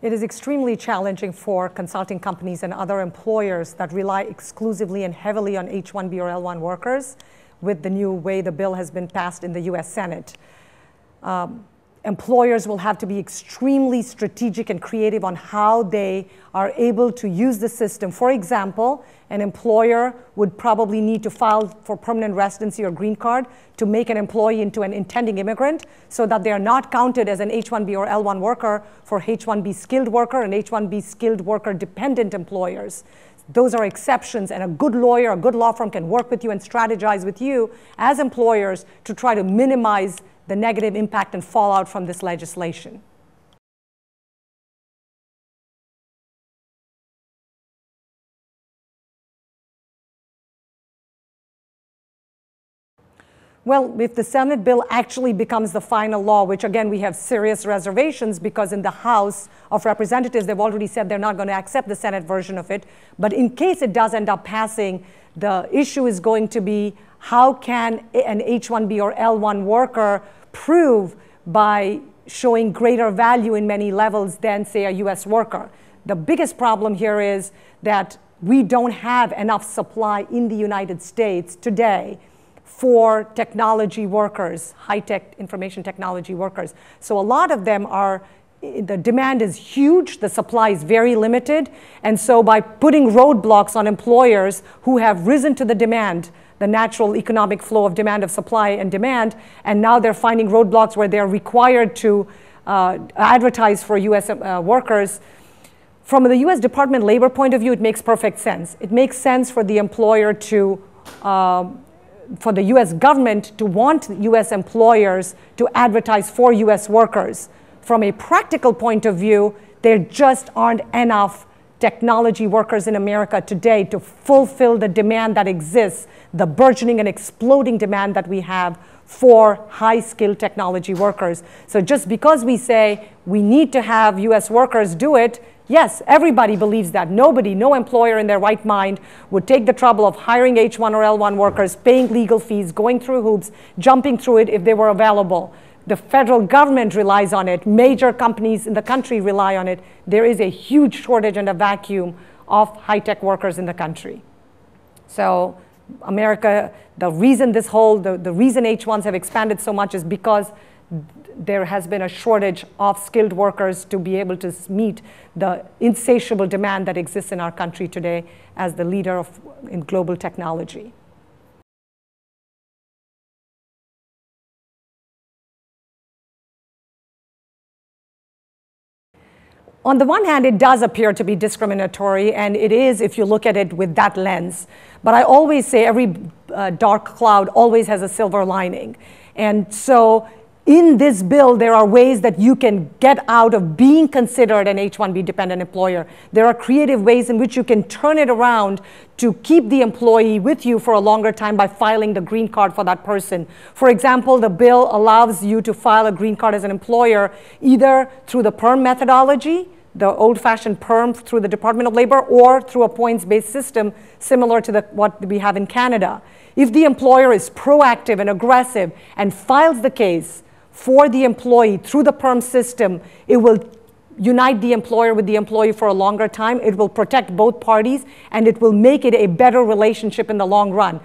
It is extremely challenging for consulting companies and other employers that rely exclusively and heavily on H-1B or L-1 workers with the new way the bill has been passed in the US Senate. Employers will have to be extremely strategic and creative on how they are able to use the system. For example, an employer would probably need to file for permanent residency or green card to make an employee into an intending immigrant so that they are not counted as an H-1B or L-1 worker for H-1B skilled worker and H-1B skilled worker dependent employers. Those are exceptions, and a good lawyer, a good law firm can work with you and strategize with you as employers to try to minimize the negative impact and fallout from this legislation. Well, if the Senate bill actually becomes the final law, which again we have serious reservations because in the House of Representatives they've already said they're not going to accept the Senate version of it, but in case it does end up passing, the issue is going to be how can an H-1B or L-1 worker prove by showing greater value in many levels than, say, a US worker. The biggest problem here is that we don't have enough supply in the United States today for technology workers, high-tech information technology workers. So a lot of them are, the demand is huge, the supply is very limited, and so by putting roadblocks on employers who have risen to the demand, the natural economic flow of demand, of supply and demand, and now they're finding roadblocks where they're required to advertise for US workers. From the US Department of Labor point of view, it makes perfect sense. It makes sense for the employer to, for the US government to want US employers to advertise for US workers. From a practical point of view, there just aren't enough technology workers in America today to fulfill the demand that exists, the burgeoning and exploding demand that we have for high-skilled technology workers. So just because we say we need to have US workers do it, yes, everybody believes that. Nobody, no employer in their right mind would take the trouble of hiring H-1 or L-1 workers, paying legal fees, going through hoops, jumping through it if they were available. The federal government relies on it. Major companies in the country rely on it. There is a huge shortage and a vacuum of high-tech workers in the country. So America, the reason the reason H-1s have expanded so much is because there has been a shortage of skilled workers to be able to meet the insatiable demand that exists in our country today as the leader in global technology. On the one hand, it does appear to be discriminatory, and it is if you look at it with that lens. But I always say every dark cloud always has a silver lining. And so in this bill, there are ways that you can get out of being considered an H-1B dependent employer. There are creative ways in which you can turn it around to keep the employee with you for a longer time by filing the green card for that person. For example, the bill allows you to file a green card as an employer either through the PERM methodology, the old-fashioned PERM through the Department of Labor, or through a points-based system similar to what we have in Canada. If the employer is proactive and aggressive and files the case for the employee through the PERM system, it will unite the employer with the employee for a longer time. It will protect both parties, and it will make it a better relationship in the long run.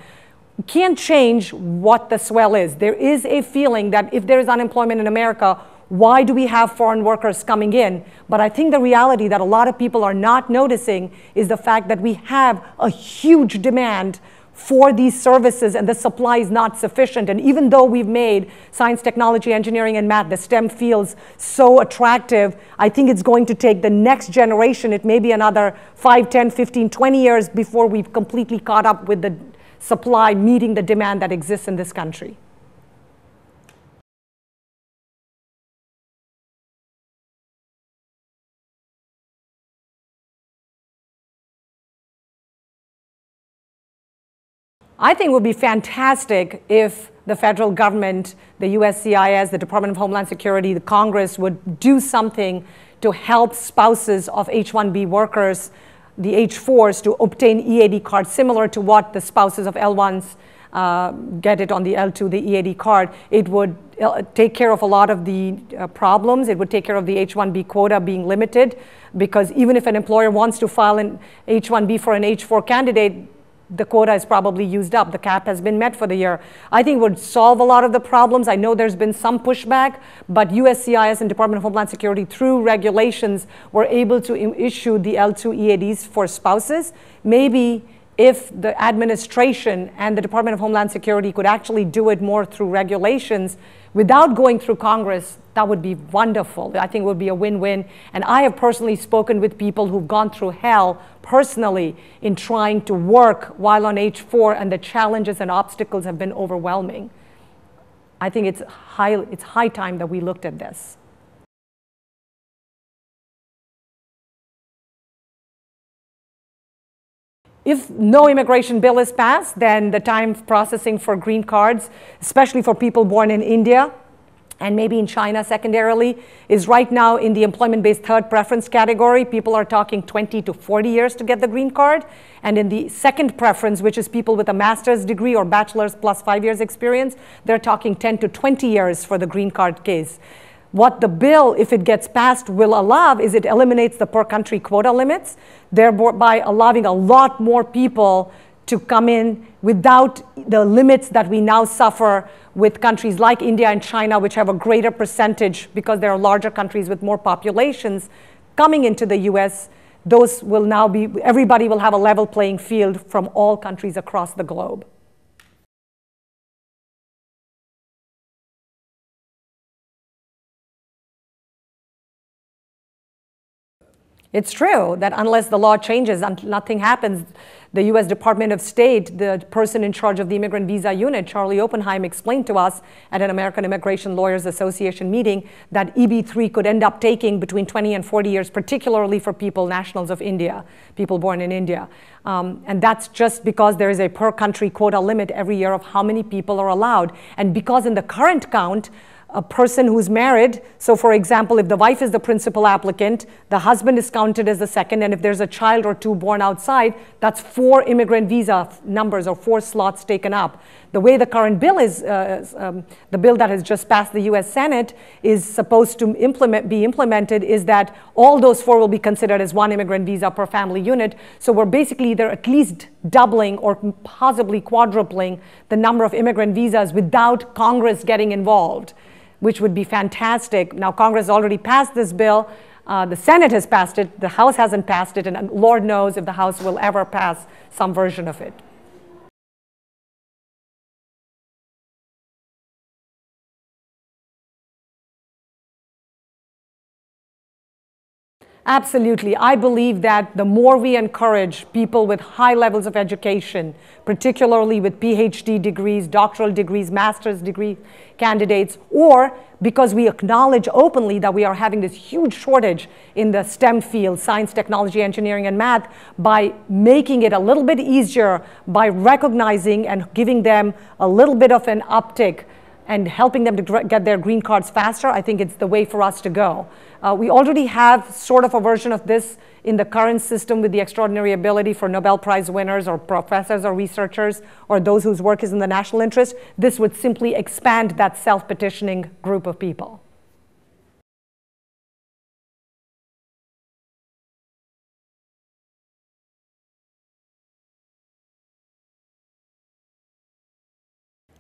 You can't change what the swell is. There is a feeling that if there is unemployment in America, why do we have foreign workers coming in? But I think the reality that a lot of people are not noticing is the fact that we have a huge demand for these services and the supply is not sufficient. And even though we've made science, technology, engineering, and math, the STEM fields, so attractive, I think it's going to take the next generation, it may be another 5, 10, 15, 20 years before we've completely caught up with the supply meeting the demand that exists in this country. I think it would be fantastic if the federal government, the USCIS, the Department of Homeland Security, the Congress would do something to help spouses of H-1B workers, the H-4s, to obtain EAD cards similar to what the spouses of L-1s get it on the L2, the EAD card, it would take care of a lot of the problems. It would take care of the H-1B quota being limited, because even if an employer wants to file an H-1B for an H-4 candidate, the quota is probably used up. The cap has been met for the year. I think it would solve a lot of the problems. I know there's been some pushback, but USCIS and Department of Homeland Security, through regulations, were able to issue the L2 EADs for spouses. Maybe if the administration and the Department of Homeland Security could actually do it more through regulations without going through Congress, that would be wonderful. I think it would be a win-win. And I have personally spoken with people who've gone through hell personally in trying to work while on H-4, and the challenges and obstacles have been overwhelming. I think it's high time that we looked at this. If no immigration bill is passed, then the time processing for green cards, especially for people born in India and maybe in China secondarily, is right now in the employment-based third preference category. People are talking 20 to 40 years to get the green card. And in the second preference, which is people with a master's degree or bachelor's plus 5 years experience, they're talking 10 to 20 years for the green card case. What the bill, if it gets passed, will allow is it eliminates the per-country quota limits, thereby allowing a lot more people to come in without the limits that we now suffer with countries like India and China, which have a greater percentage because they are larger countries with more populations coming into the US. Those will now be, everybody will have a level playing field from all countries across the globe. It's true that unless the law changes and nothing happens, the US Department of State, the person in charge of the immigrant visa unit, Charlie Oppenheim, explained to us at an American Immigration Lawyers Association meeting that EB3 could end up taking between 20 and 40 years, particularly for people, nationals of India, people born in India. And that's just because there is a per country quota limit every year of how many people are allowed. And because in the current count, a person who's married, so for example, if the wife is the principal applicant, the husband is counted as the second, and if there's a child or two born outside, that's 4 immigrant visa numbers or 4 slots taken up. The way the current bill is, the bill that has just passed the US Senate is supposed to be implemented is that all those 4 will be considered as 1 immigrant visa per family unit. So we're basically either at least doubling or possibly quadrupling the number of immigrant visas without Congress getting involved, which would be fantastic. Now, Congress already passed this bill. The Senate has passed it. The House hasn't passed it. And Lord knows if the House will ever pass some version of it. Absolutely. I believe that the more we encourage people with high levels of education, particularly with PhD degrees, doctoral degrees, master's degree candidates, or because we acknowledge openly that we are having this huge shortage in the STEM field, science, technology, engineering, and math, by making it a little bit easier, by recognizing and giving them a little bit of an uptick and helping them to get their green cards faster, I think it's the way for us to go. We already have sort of a version of this in the current system with the extraordinary ability for Nobel Prize winners or professors or researchers or those whose work is in the national interest. This would simply expand that self-petitioning group of people.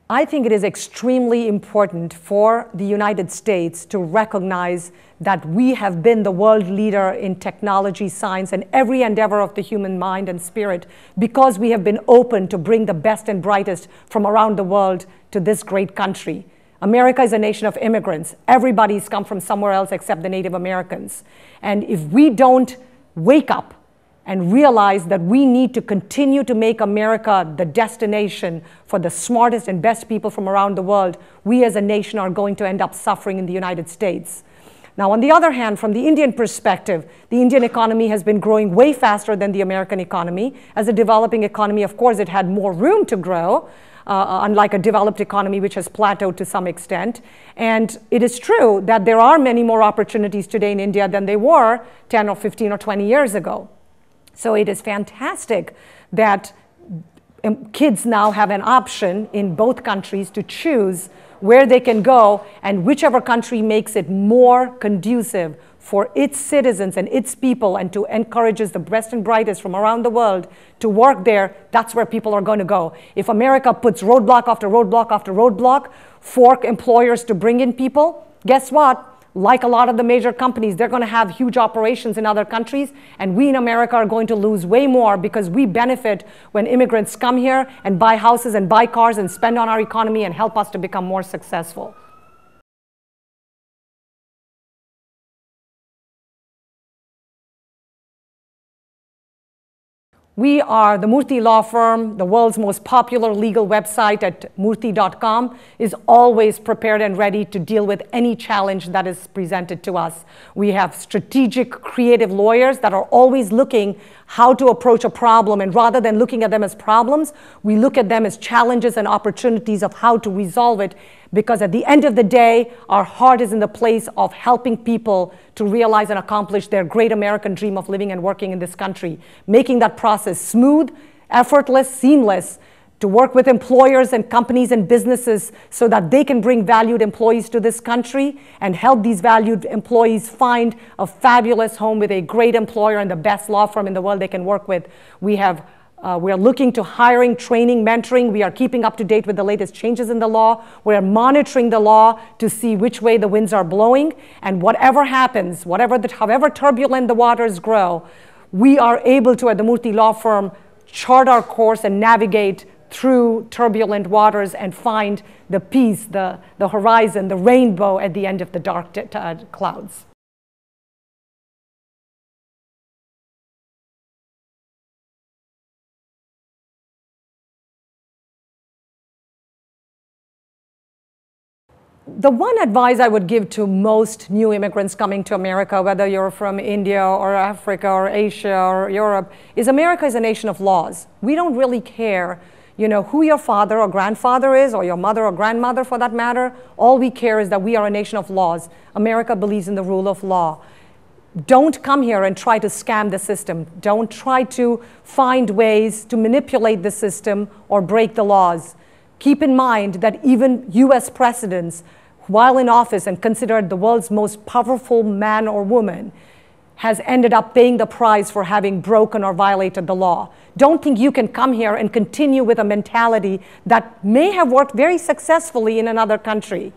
I think it is extremely important for the United States to recognize that we have been the world leader in technology, science, and every endeavor of the human mind and spirit because we have been open to bring the best and brightest from around the world to this great country. America is a nation of immigrants. Everybody's come from somewhere else except the Native Americans. And if we don't wake up and realize that we need to continue to make America the destination for the smartest and best people from around the world, we as a nation are going to end up suffering in the United States. Now, on the other hand, from the Indian perspective, the Indian economy has been growing way faster than the American economy. As a developing economy, of course, it had more room to grow, unlike a developed economy which has plateaued to some extent. And it is true that there are many more opportunities today in India than there were 10 or 15 or 20 years ago. So it is fantastic that kids now have an option in both countries to choose where they can go, and whichever country makes it more conducive for its citizens and its people, and to encourages the best and brightest from around the world to work there, that's where people are going to go. If America puts roadblock after roadblock after roadblock for employers to bring in people, guess what? Like a lot of the major companies, they're going to have huge operations in other countries, and we in America are going to lose way more, because we benefit when immigrants come here and buy houses and buy cars and spend on our economy and help us to become more successful. We are the Murthy Law Firm. The world's most popular legal website at murthy.com is always prepared and ready to deal with any challenge that is presented to us. We have strategic, creative lawyers that are always looking how to approach a problem, and rather than looking at them as problems, we look at them as challenges and opportunities of how to resolve it, because at the end of the day, our heart is in the place of helping people to realize and accomplish their great American dream of living and working in this country, making that process smooth, effortless, seamless, to work with employers and companies and businesses so that they can bring valued employees to this country and help these valued employees find a fabulous home with a great employer and the best law firm in the world they can work with. We are looking to hiring, training, mentoring. We are keeping up to date with the latest changes in the law. We are monitoring the law to see which way the winds are blowing. And whatever happens, however turbulent the waters grow, we are able to, at the Murthy Law Firm, chart our course and navigate through turbulent waters and find the peace, the horizon, the rainbow at the end of the dark clouds. The one advice I would give to most new immigrants coming to America, whether you're from India or Africa or Asia or Europe, is America is a nation of laws. We don't really care, who your father or grandfather is, or your mother or grandmother for that matter. All we care is that we are a nation of laws. America believes in the rule of law. Don't come here and try to scam the system. Don't try to find ways to manipulate the system or break the laws. Keep in mind that even US presidents, while in office and considered the world's most powerful man or woman, has ended up paying the price for having broken or violated the law. Don't think you can come here and continue with a mentality that may have worked very successfully in another country.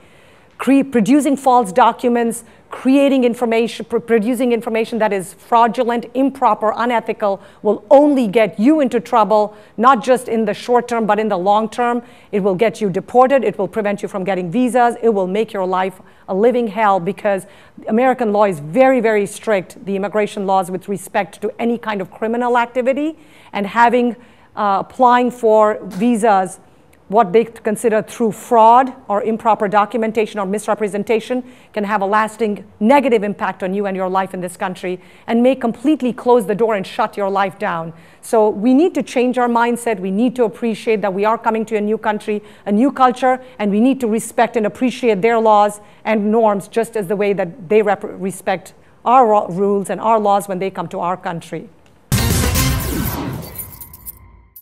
Producing false documents, creating information, producing information that is fraudulent, improper, unethical, will only get you into trouble, not just in the short term, but in the long term. It will get you deported. It will prevent you from getting visas. It will make your life a living hell, because American law is very, very strict, the immigration laws with respect to any kind of criminal activity, and applying for visas, what they consider through fraud or improper documentation or misrepresentation, can have a lasting negative impact on you and your life in this country, and may completely close the door and shut your life down. So we need to change our mindset. We need to appreciate that we are coming to a new country, a new culture, and we need to respect and appreciate their laws and norms just as the way that they respect our rules and our laws when they come to our country.